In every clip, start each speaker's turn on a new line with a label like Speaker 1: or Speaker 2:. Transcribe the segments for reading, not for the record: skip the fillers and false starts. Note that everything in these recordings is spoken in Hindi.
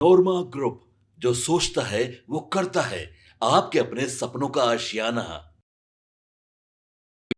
Speaker 1: नोरमा ग्रुप, जो सोचता है वो करता है। आपके अपने सपनों का आशियाना।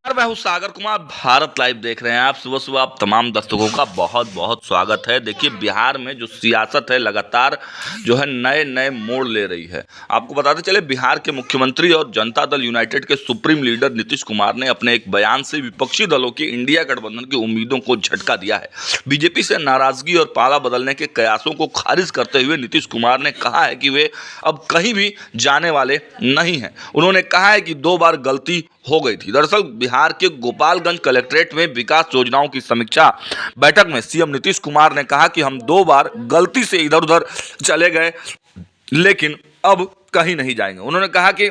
Speaker 2: मैं हूं सागर कुमार। भारत लाइव देख रहे हैं आप। सुबह सुबह आप तमाम दर्शकों का बहुत बहुत स्वागत है। देखिए, बिहार में जो सियासत है लगातार जो है नए नए मोड़ ले रही है। आपको बताते चले, बिहार के मुख्यमंत्री और जनता दल यूनाइटेड के सुप्रीम लीडर नीतीश कुमार ने अपने एक बयान से विपक्षी दलों की इंडिया गठबंधन की उम्मीदों को झटका दिया है। बीजेपी से नाराजगी और पाला बदलने के कयासों को खारिज करते हुए नीतीश कुमार ने कहा है कि वे अब कहीं भी जाने वाले नहीं हैं। उन्होंने कहा है कि 2 बार गलती हो गई थी। दरअसल बिहार के गोपालगंज कलेक्ट्रेट में विकास योजनाओं की समीक्षा बैठक में सीएम नीतीश कुमार ने कहा कि हम 2 बार गलती से इधर उधर चले गए, लेकिन अब कहीं नहीं जाएंगे। उन्होंने कहा कि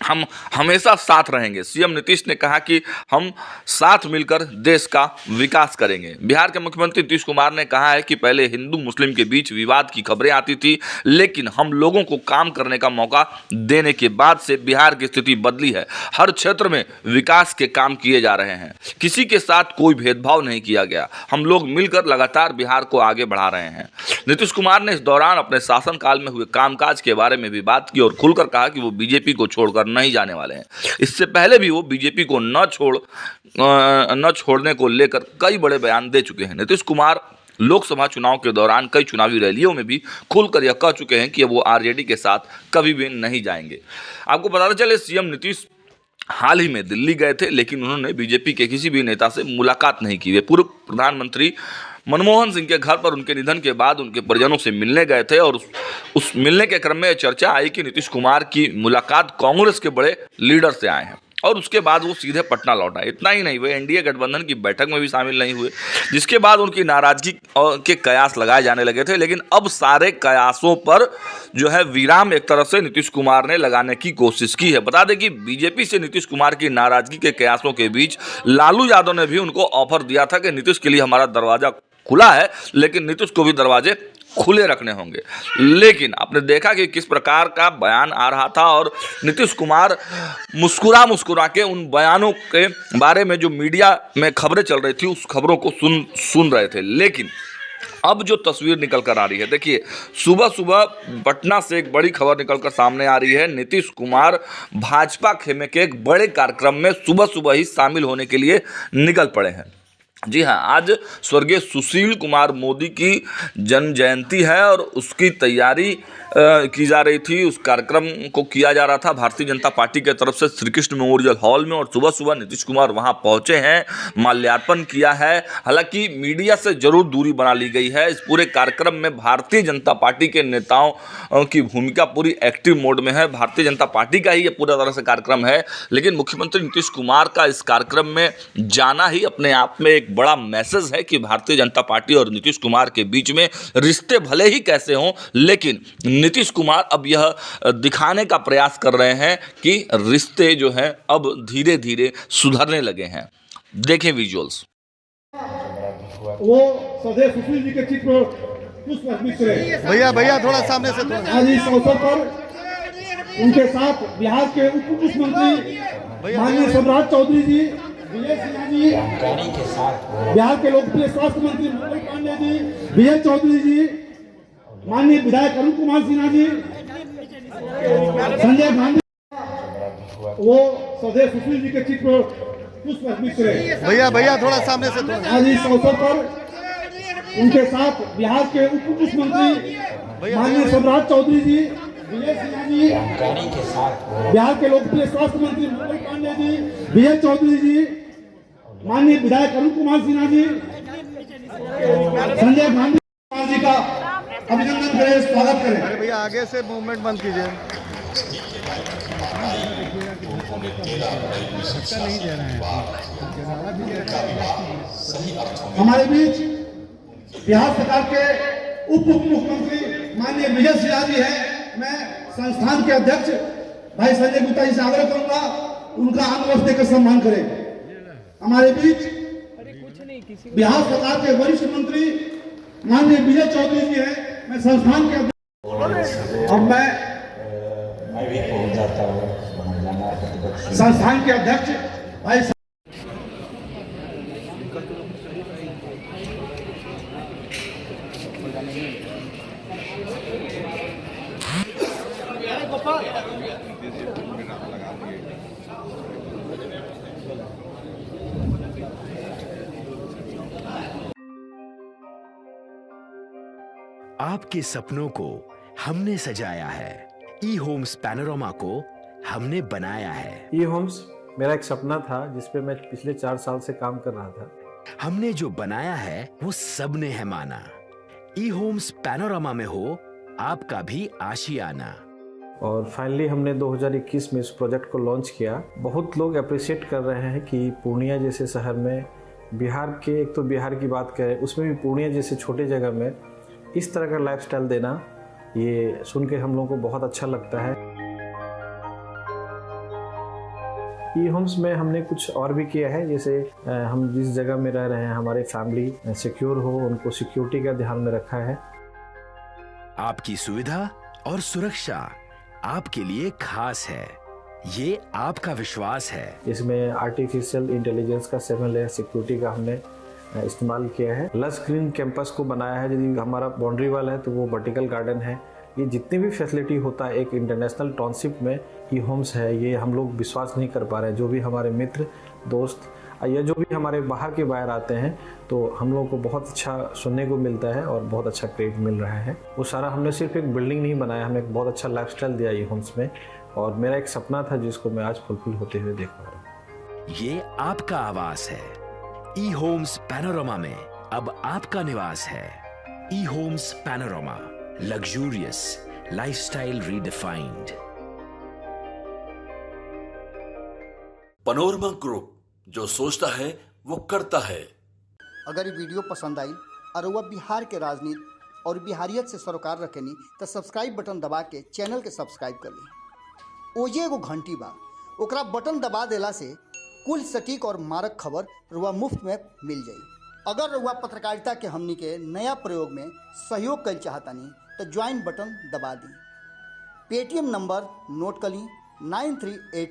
Speaker 2: हम हमेशा साथ रहेंगे। सीएम नीतीश ने कहा कि हम साथ मिलकर देश का विकास करेंगे। बिहार के मुख्यमंत्री नीतीश कुमार ने कहा है कि पहले हिंदू मुस्लिम के बीच विवाद की खबरें आती थी, लेकिन हम लोगों को काम करने का मौका देने के बाद से बिहार की स्थिति बदली है। हर क्षेत्र में विकास के काम किए जा रहे हैं, किसी के साथ कोई भेदभाव नहीं किया गया। हम लोग मिलकर लगातार बिहार को आगे बढ़ा रहे हैं। नीतीश कुमार ने इस दौरान अपने शासनकाल में हुए कामकाज के बारे में भी बात की और खुलकर कहा कि वो बीजेपी को छोड़कर नहीं जाने वाले हैं। इससे पहले भी वो बीजेपी को न छोड़ने को लेकर कई बड़े बयान दे चुके हैं। नीतीश कुमार लोकसभा चुनाव के दौरान कई चुनावी रैलियों में भी खुलकर यह कह चुके हैं कि वो आरजेडी के साथ कभी भी नहीं जाएंगे। आपको बताते चले, सीएम नीतीश हाल ही में दिल्ली गए थे, लेकिन उन्होंने बीजेपी के किसी भी नेता से मुलाकात नहीं की। वे पूर्व प्रधानमंत्री मनमोहन सिंह के घर पर उनके निधन के बाद उनके परिजनों से मिलने गए थे और उस मिलने के क्रम में चर्चा आई कि नीतीश कुमार की मुलाकात कांग्रेस के बड़े लीडर से आए हैं और उसके बाद वो सीधे पटना लौट आए। इतना ही नहीं, वे एनडीए गठबंधन की बैठक में भी शामिल नहीं हुए, जिसके बाद उनकी नाराजगी के कयास लगाए जाने लगे थे। लेकिन अब सारे कयासों पर जो है विराम एक तरह से नीतीश कुमार ने लगाने की कोशिश की है। बता दें कि बीजेपी से नीतीश कुमार की नाराजगी के कयासों के बीच लालू यादव ने भी उनको ऑफर दिया था कि नीतीश के लिए हमारा दरवाजा खुला है, लेकिन नीतीश को भी दरवाजे खुले रखने होंगे। लेकिन आपने देखा कि किस प्रकार का बयान आ रहा था और नीतीश कुमार मुस्कुरा के उन बयानों के बारे में जो मीडिया में खबरें चल रही थी, उस खबरों को सुन रहे थे। लेकिन अब जो तस्वीर निकल कर आ रही है, देखिए, सुबह सुबह पटना से एक बड़ी खबर निकल कर सामने आ रही है। नीतीश कुमार भाजपा खेमे के एक बड़े कार्यक्रम में सुबह सुबह ही शामिल होने के लिए निकल पड़े हैं। जी हाँ, आज स्वर्गीय सुशील कुमार मोदी की जन्म जयंती है और उसकी तैयारी की जा रही थी। उस कार्यक्रम को किया जा रहा था भारतीय जनता पार्टी के तरफ से श्री कृष्ण मेमोरियल हॉल में, और सुबह सुबह नीतीश कुमार वहां पहुंचे हैं, माल्यार्पण किया है। हालांकि मीडिया से जरूर दूरी बना ली गई है। इस पूरे कार्यक्रम में भारतीय जनता पार्टी के नेताओं की भूमिका पूरी एक्टिव मोड में है। भारतीय जनता पार्टी का ही ये पूरा तरह से कार्यक्रम है, लेकिन मुख्यमंत्री नीतीश कुमार का इस कार्यक्रम में जाना ही अपने आप में एक बड़ा मैसेज है कि भारतीय जनता पार्टी और नीतीश कुमार के बीच में रिश्ते भले ही कैसे हों, लेकिन नीतीश कुमार अब यह दिखाने का प्रयास कर रहे हैं कि रिश्ते जो हैं अब धीरे धीरे सुधरने लगे हैं। देखें विजुअल्स।
Speaker 3: वो सदैव सुशील जी के चित्र पर पुष्प अर्पित करें।
Speaker 4: भैया थोड़ा सामने से थोड़ा।
Speaker 3: आज इस अवसर पर उनके साथ बिहार के उप मुख्यमंत्री माननीय सम्राट चौधरी जी, विजय सिन्हा जी, बिहार के लोकप्रिय स्वास्थ्य मंत्री मंगल पांडे जी, विजय चौधरी जी, माननीय विधायक अरुण कुमार सिन्हा जी, संजय गांधी, वो सदैव सुशील जी के चित्र पर पुष्प अर्पित करें।
Speaker 4: भैया थोड़ा सामने से थोड़ा।
Speaker 3: आज इस अवसर पर उनके साथ बिहार के उप मुख्यमंत्री माननीय सम्राट चौधरी जी, विजय सिन्हा जी, बिहार के लोकप्रिय स्वास्थ्य मंत्री मंगल पांडे जी, विजय चौधरी जी, माननीय विधायक अरुण कुमार सिन्हा जी, संजय गांधी जी का अभिनंदन करें, स्वागत करें।
Speaker 4: अरे भैया आगे से मूवमेंट बंद कीजिए।
Speaker 3: हमारे बीच बिहार सरकार के उप मुख्यमंत्री माननीय विजय सिन्हा जी हैं। मैं संस्थान के अध्यक्ष भाई संजय गुप्ता जी से आग्रह करूंगा उनका आंदोलन देकर सम्मान करें। हमारे बीच बिहार सरकार के वरिष्ठ मंत्री माननीय विजय चौधरी जी हैं। मैं संस्थान के अध्यक्ष, अब मैं भी पहुंच जाता हूँ, संस्थान के अध्यक्ष भाई
Speaker 5: आपके सपनों को हमने सजाया है, ई होम्स पैनोरामा को हमने बनाया है।
Speaker 6: ई होम्स मेरा एक सपना था जिस पे मैं पिछले 4 साल से काम कर रहा था।
Speaker 5: हमने जो बनाया है वो सबने है माना। ई होम्स पैनोरामा में हो आपका भी आशियाना।
Speaker 6: और फाइनली हमने 2021 में इस प्रोजेक्ट को लॉन्च किया। बहुत लोग अप्रिशिएट कर रहे हैं कि पूर्णिया जैसे शहर में, बिहार के, एक तो बिहार की बात करें उसमें भी पूर्णिया जैसे छोटे जगह में इस तरह का लाइफस्टाइल देना, ये सुन के हम लोगों को बहुत अच्छा लगता है। ई होम्स में हमने कुछ और भी किया है, जैसे हम जिस जगह में रह रहे हैं हमारे फैमिली सिक्योर हो, उनको सिक्योरिटी का ध्यान में रखा है।
Speaker 5: आपकी सुविधा और सुरक्षा आपके लिए खास है, ये आपका विश्वास है।
Speaker 6: इसमें आर्टिफिशियल इंटेलिजेंस का 7 लेयर सिक्योरिटी का हमने इस्तेमाल किया है। लश ग्रीन कैंपस को बनाया है। यदि हमारा बाउंड्री वाल है तो वो वर्टिकल गार्डन है। ये जितनी भी फैसिलिटी होता है एक इंटरनेशनल टाउनशिप में ई होम्स है, ये हम लोग विश्वास नहीं कर पा रहे हैं। जो भी हमारे मित्र दोस्त या जो भी हमारे बाहर के बाहर आते हैं तो हम लोगों को बहुत अच्छा सुनने को मिलता है और बहुत अच्छा क्रेडिट मिल रहा है। वो सारा हमने सिर्फ एक बिल्डिंग नहीं बनाया, हमने एक बहुत अच्छा लाइफस्टाइल दिया ई होम्स में, और मेरा एक सपना था जिसको मैं आज फुलफिल होते हुए देख पा रहा हूँ।
Speaker 5: ये आपका आवास है। ई होम्स पैनोरामा में अब आपका निवास है। E Homes Panorama, luxurious lifestyle redefined.
Speaker 1: Panorama group, जो सोचता है वो करता है।
Speaker 7: अगर ये वीडियो पसंद आई और वह बिहार के राजनीति और बिहारियत से सरोकार रखेनी तो सब्सक्राइब बटन दबा के चैनल के सब्सक्राइब कर ली। ओजे एगो घंटी बा, ओकरा बटन दबा देला से कुल सटीक और मारक खबर रुआ मुफ्त में मिल जाई। अगर रुआ पत्रकारिता के हमनी के नया प्रयोग में सहयोग कर चाहतानी तो ज्वाइन बटन दबा दी। पेटीएम नंबर नोट कर ली 9386